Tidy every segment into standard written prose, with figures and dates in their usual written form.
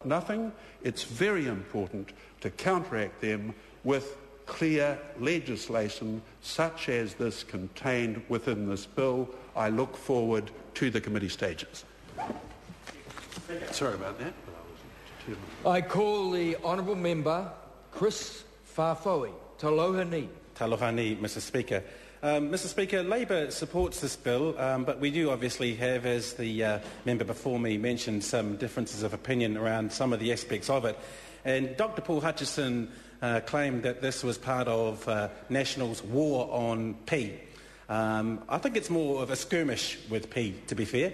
nothing. It's very important to counteract them with clear legislation such as this contained within this bill. I look forward to the committee stages. Sorry about that. I call the Honourable Member Chris Farfoe. Taloha ni. Taloha ni, Mr Speaker. Mr Speaker, Labour supports this bill, but we do obviously have, as the member before me mentioned, some differences of opinion around some of the aspects of it. And Dr Paul Hutchison claimed that this was part of National's war on pee. I think it's more of a skirmish with pee, to be fair,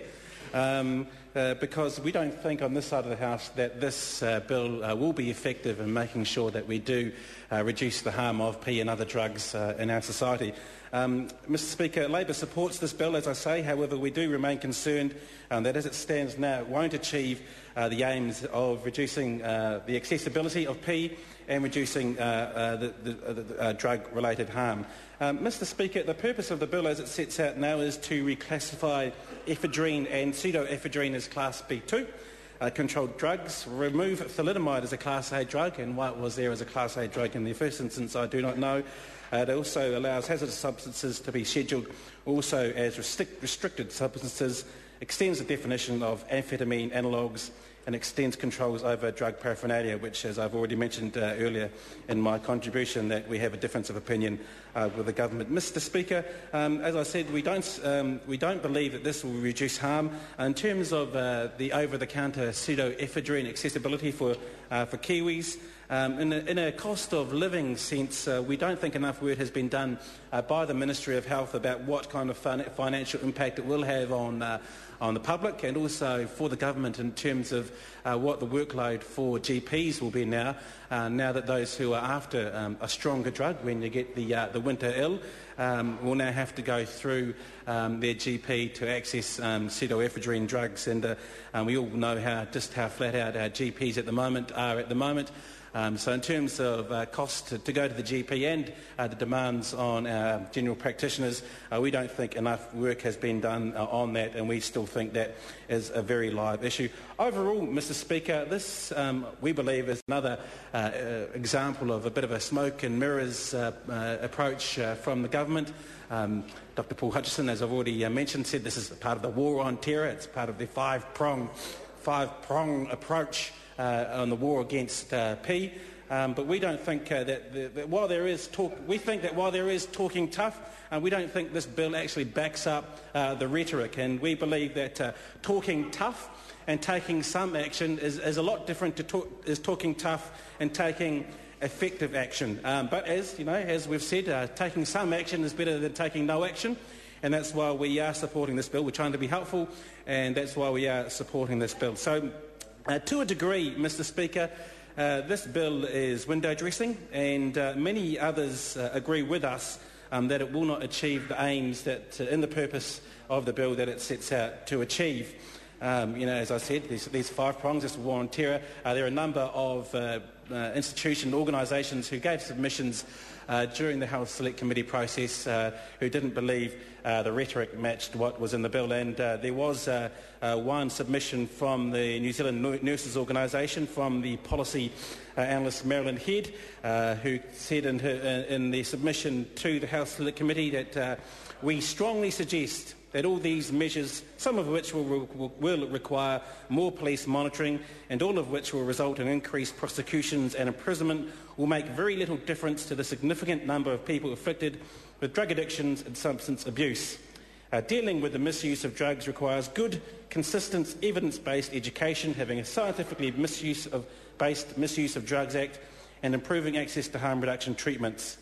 because we don't think on this side of the House that this bill will be effective in making sure that we do reduce the harm of pee and other drugs in our society. Mr Speaker, Labour supports this bill, as I say. However, we do remain concerned that as it stands now, it won't achieve the aims of reducing the accessibility of pee and reducing the drug-related harm. Mr Speaker, the purpose of the bill as it sets out now is to reclassify ephedrine and pseudoephedrine as Class B2 controlled drugs, remove thalidomide as a Class A drug, and why it was there as a Class A drug in the first instance I do not know. It also allows hazardous substances to be scheduled also as restricted substances, extends the definition of amphetamine analogues, and extends controls over drug paraphernalia, which, as I've already mentioned earlier in my contribution, that we have a difference of opinion with the government. Mr Speaker, as I said, we don't believe that this will reduce harm. In terms of the over-the-counter pseudoephedrine accessibility for Kiwis, in a cost of living sense, we don't think enough work has been done by the Ministry of Health about what kind of financial impact it will have on the public and also for the government in terms of what the workload for GPs will be now that those who are after a stronger drug when you get the winter ill will now have to go through their GP to access pseudoephedrine drugs, and we all know just how flat out our GPs at the moment are at the moment. So in terms of cost to go to the GP and the demands on our general practitioners, we don't think enough work has been done on that, and we still think that is a very live issue. Overall, Mr Speaker, this, we believe, is another example of a bit of a smoke and mirrors approach from the government. Dr Paul Hutchison, as I've already mentioned, said this is part of the war on terror. It's part of the five-prong approach on the war against pee, but we don't think that while there is talk, we think that while there is talking tough, we don't think this bill actually backs up the rhetoric, and we believe that talking tough and taking some action is a lot different to talking tough and taking effective action. But as you know, as we've said, taking some action is better than taking no action. And that's why we are supporting this bill. We're trying to be helpful, and that's why we are supporting this bill. So, to a degree, Mr Speaker, this bill is window dressing, and many others agree with us that it will not achieve the aims that, in the purpose of the bill that it sets out to achieve. As I said, these five prongs, this war on terror, there are a number of institutions, organisations who gave submissions during the Health Select Committee process who didn't believe the rhetoric matched what was in the bill, and there was one submission from the New Zealand Nurses Organisation, from the policy analyst Marilyn Head, who said in the submission to the Health Select Committee that we strongly suggest that all these measures, some of which will require more police monitoring and all of which will result in increased prosecutions and imprisonment, will make very little difference to the significant number of people afflicted with drug addictions and substance abuse. Dealing with the misuse of drugs requires good, consistent, evidence-based education, having a scientifically misuse of Drugs Act, and improving access to harm reduction treatments.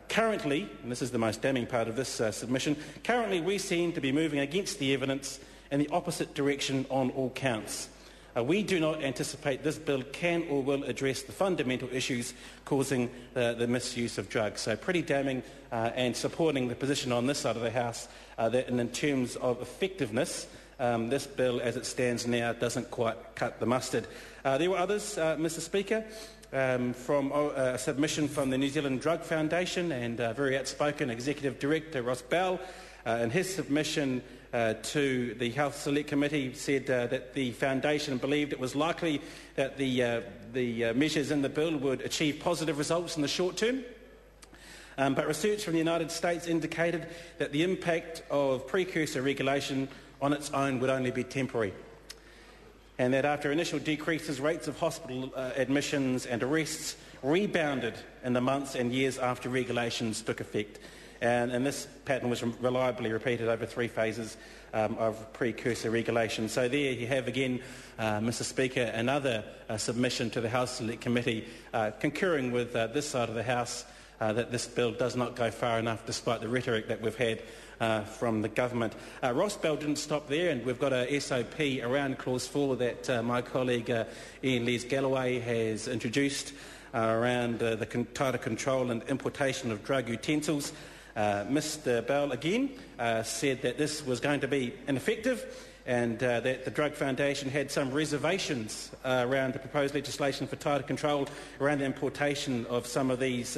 Currently, and this is the most damning part of this submission, currently we seem to be moving against the evidence in the opposite direction on all counts. We do not anticipate this bill can or will address the fundamental issues causing the misuse of drugs. So pretty damning, and supporting the position on this side of the House that in terms of effectiveness, this bill as it stands now doesn't quite cut the mustard. There were others, Mr Speaker, from a submission from the New Zealand Drug Foundation and very outspoken Executive Director Ross Bell. In his submission, to the Health Select Committee said that the Foundation believed it was likely that the measures in the bill would achieve positive results in the short term. But research from the United States indicated that the impact of precursor regulation on its own would only be temporary, and that after initial decreases, rates of hospital admissions and arrests rebounded in the months and years after regulations took effect. And this pattern was reliably repeated over 3 phases of precursor regulation. So there you have again, Mr Speaker, another submission to the Health Select Committee concurring with this side of the House that this bill does not go far enough despite the rhetoric that we've had from the government. Ross Bell didn't stop there, and we've got a SOP around Clause 4 that my colleague Ian Les-Galloway has introduced around the tighter control and importation of drug utensils. Mr Bell again said that this was going to be ineffective and that the Drug Foundation had some reservations around the proposed legislation for tighter control around the importation of some of these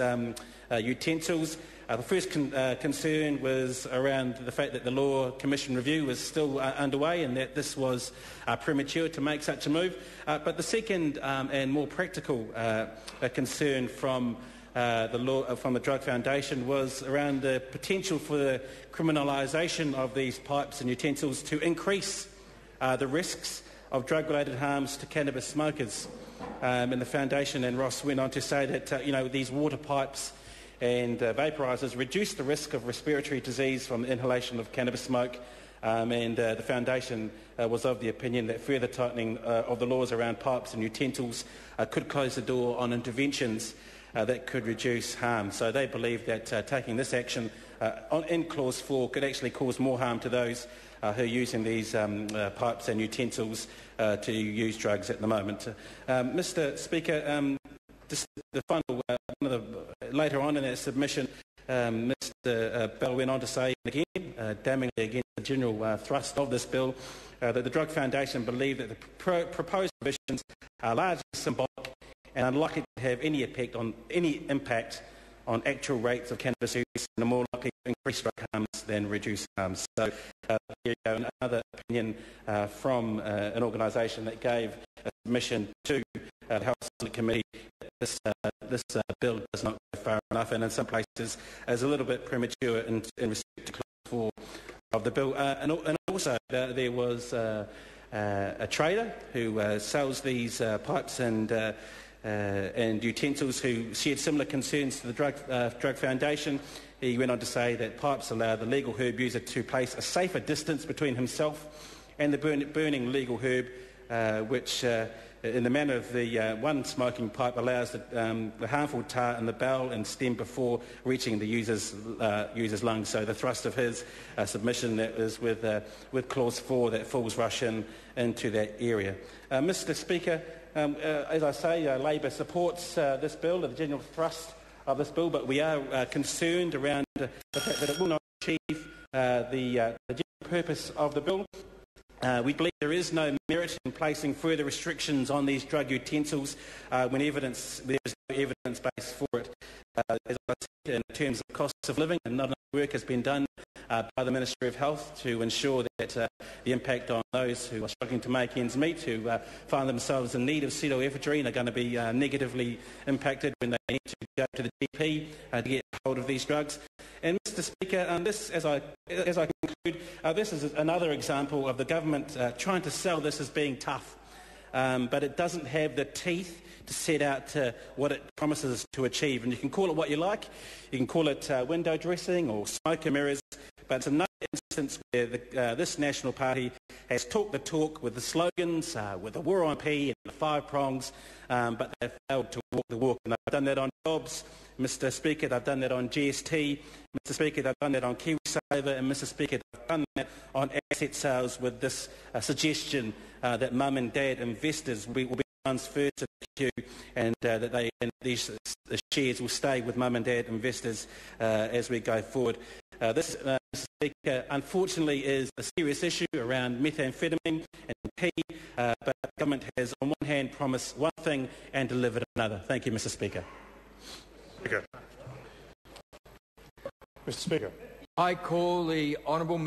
utensils. The first concern was around the fact that the Law Commission review was still underway and that this was premature to make such a move. But the second and more practical concern from the Drug Foundation was around the potential for the criminalisation of these pipes and utensils to increase the risks of drug-related harms to cannabis smokers. And the Foundation and Ross went on to say that these water pipes and vaporisers reduce the risk of respiratory disease from the inhalation of cannabis smoke. And the Foundation was of the opinion that further tightening of the laws around pipes and utensils could close the door on interventions that could reduce harm. So they believe that taking this action in Clause 4 could actually cause more harm to those who are using these pipes and utensils to use drugs at the moment. Mr Speaker, just the final, later on in that submission, Mr Bell went on to say again, damningly against the general thrust of this bill, that the Drug Foundation believed that the proposed provisions are largely symbolic and unlikely to have any impact on actual rates of cannabis use and are more likely to increase drug harms than reduce harms. So here you go, another opinion from an organisation that gave a submission to the Health Select Committee that this bill does not go far enough, and in some places is a little bit premature in respect to Clause 4 of the bill. And also there was a trader who sells these pipes and utensils who shared similar concerns to the Drug Foundation. He went on to say that pipes allow the legal herb user to place a safer distance between himself and the burning legal herb, which in the manner of the one smoking pipe allows the harmful tar in the barrel and stem before reaching the user's lungs. So the thrust of his submission that is with Clause 4 that falls rush into that area. Mr Speaker, as I say, Labor supports this bill, the general thrust of this bill, but we are concerned around the fact that it will not achieve the general purpose of the bill. We believe there is no merit in placing further restrictions on these drug utensils when there is no evidence base for it. As I said, in terms of costs of living, and not enough work has been done by the Ministry of Health to ensure that the impact on those who are struggling to make ends meet, who find themselves in need of pseudoephedrine, are going to be negatively impacted when they need to go to the GP to get hold of these drugs. And Mr Speaker, this, as I conclude, this is another example of the government trying to sell this as being tough, but it doesn't have the teeth to set out what it promises to achieve. And you can call it what you like. You can call it window dressing or smoke and mirrors, but it's another instance where this National Party has talked the talk with the slogans, with the war on P and the 5 prongs, but they've failed to walk the walk. And they've done that on jobs, Mr Speaker, they've done that on GST, Mr Speaker, they've done that on KiwiSaver, and Mr Speaker, they've done that on asset sales with this suggestion that mum and dad investors will be first in the queue, and that these shares will stay with mum and dad investors as we go forward. This, Mr Speaker, unfortunately is a serious issue around methamphetamine and P, but the government has on one hand promised one thing and delivered another. Thank you, Mr Speaker. Mr Speaker. I call the honourable